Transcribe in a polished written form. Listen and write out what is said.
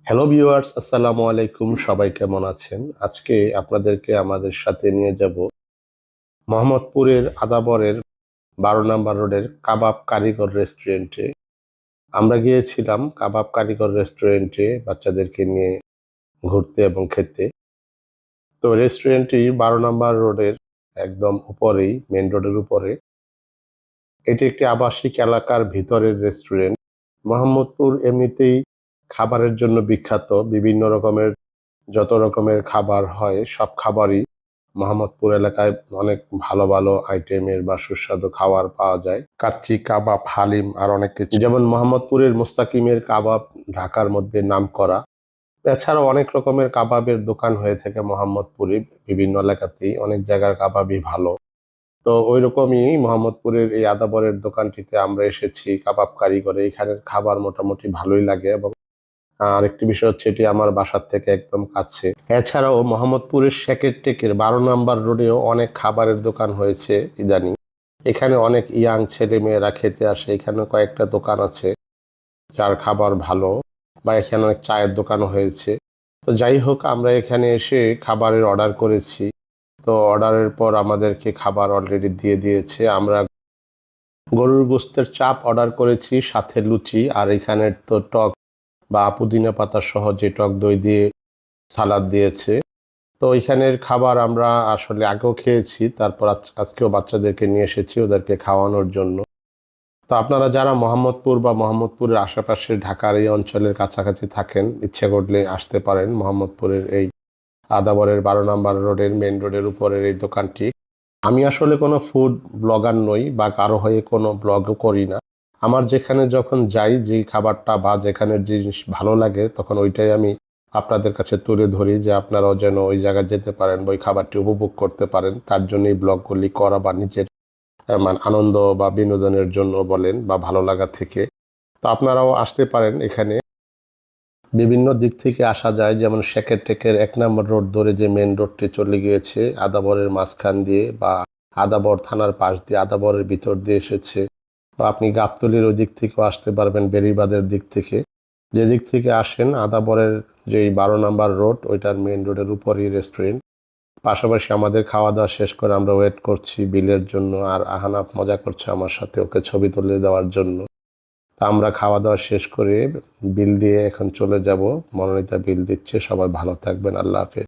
Hello viewers, আসসালামু আলাইকুম। সবাই কেমন আছেন? আজকে আপনাদেরকে আমাদের সাথে নিয়ে যাব মোহাম্মদপুরের আদাবরের 12 নম্বর রোডের কাবাব কারিগর রেস্টুরেন্টে। আমরা গিয়েছিলাম কাবাব কারিগর রেস্টুরেন্টে বাচ্চাদেরকে নিয়ে ঘুরতে এবং খেতে। তো রেস্টুরেন্টটি 12 নম্বর রোডের একদম উপরেই, মেন রোডের উপরে। এটি একটি আবাসিক এলাকার ভিতরের রেস্টুরেন্ট। মোহাম্মদপুর এমনিতেই খাবারের জন্য বিখ্যাত। বিভিন্ন রকমের যত রকমের খাবার হয় সব খাবারই মোহাম্মদপুর এলাকায় অনেক ভালো ভালো আইটেমের বা সুস্বাদু খাবার পাওয়া যায়। কাচ্চি, কাবাব, হালিম আর অনেক কিছু। যেমন মোহাম্মদপুরের মুস্তাকিমের কাবাব ঢাকার মধ্যে নামকরা। এছাড়াও অনেক রকমের কাবাবের দোকান হয়ে থাকে মোহাম্মদপুরে। বিভিন্ন এলাকাতেই অনেক জায়গার কাবাবই ভালো। তো ওই রকমই মোহাম্মদপুরের এই আদাবরের দোকানটিতে আমরা এসেছি কাবাব কারিগরে। এখানের খাবার মোটামুটি ভালোই লাগে এবং আরেকটি বিষয় হচ্ছে এটি আমার বাসার থেকে একদম কাছে। এছাড়াও মোহাম্মদপুরের শেকের টেকের 12 নম্বর রোডেও অনেক খাবারের দোকান হয়েছে ইদানিং। এখানে অনেক ইয়াং ছেলে মেয়েরা খেতে আসে। এখানে কয়েকটা দোকান আছে যার খাবার ভালো, বা এখানে অনেক চায়ের দোকানও হয়েছে। তো যাই হোক, আমরা এখানে এসে খাবারের অর্ডার করেছি। তো অর্ডারের পর আমাদেরকে খাবার অলরেডি দিয়ে দিয়েছে। আমরা গরুর গোস্তের চাপ অর্ডার করেছি, সাথে লুচি, আর এখানের তো টক বা পুদিনা পাতা সহ যে টক দই দিয়ে সালাদ দিয়েছে। তো এখানের খাবার আমরা আসলে আগেও খেয়েছি, তারপর আজকেও বাচ্চাদেরকে নিয়ে এসেছি ওদেরকে খাওয়ানোর জন্য। তো আপনারা যারা মোহাম্মদপুর বা মোহাম্মদপুরের আশেপাশে ঢাকার এই অঞ্চলের কাছাকাছি থাকেন, ইচ্ছে করলে আসতে পারেন মোহাম্মদপুরের এই আদাবরের 12 নম্বর রোডের মেন রোডের উপরের এই দোকানটি। আমি আসলে কোনো ফুড ব্লগার নই বা কারো হয়ে কোনো ব্লগও করি না। আমার যেখানে যখন যাই, যেই খাবারটা বা যেখানের জিনিস ভালো লাগে তখন ওইটাই আমি আপনাদের কাছে তুলে ধরি, যে আপনারাও যেন ওই জায়গায় যেতে পারেন বা ওই খাবারটি উপভোগ করতে পারেন। তার জন্য এই ব্লগগুলি করা, বা নিজের আনন্দ বা বিনোদনের জন্য বলেন বা ভালো লাগা থেকে। তো আপনারাও আসতে পারেন এখানে। বিভিন্ন দিক থেকে আসা যায়, যেমন শেকের টেকের 1 নম্বর রোড ধরে যে মেন রোডটি চলে গিয়েছে আদাবরের মাঝখান দিয়ে, বা আদাবর থানার পাশ দিয়ে আদাবরের ভিতর দিয়ে এসেছে, বা আপনি গাবতলীর ওই দিক থেকেও আসতে পারবেন, বেরিবাদের দিক থেকে। যে দিক থেকে আসেন, আদাবরের যে 12 নম্বর রোড ওইটার মেন রোডের উপরই রেস্টুরেন্ট। পাশাপাশি আমাদের খাওয়া দাওয়া শেষ করে আমরা ওয়েট করছি বিলের জন্য, আর আহানাফ মজা করছে আমার সাথে, ওকে ছবি তুলে দেওয়ার জন্য। তা আমরা খাওয়া দাওয়া শেষ করে বিল দিয়ে এখন চলে যাব। মনোনীতা বিল দিচ্ছে। সবাই ভালো থাকবেন। আল্লাহ হাফেজ।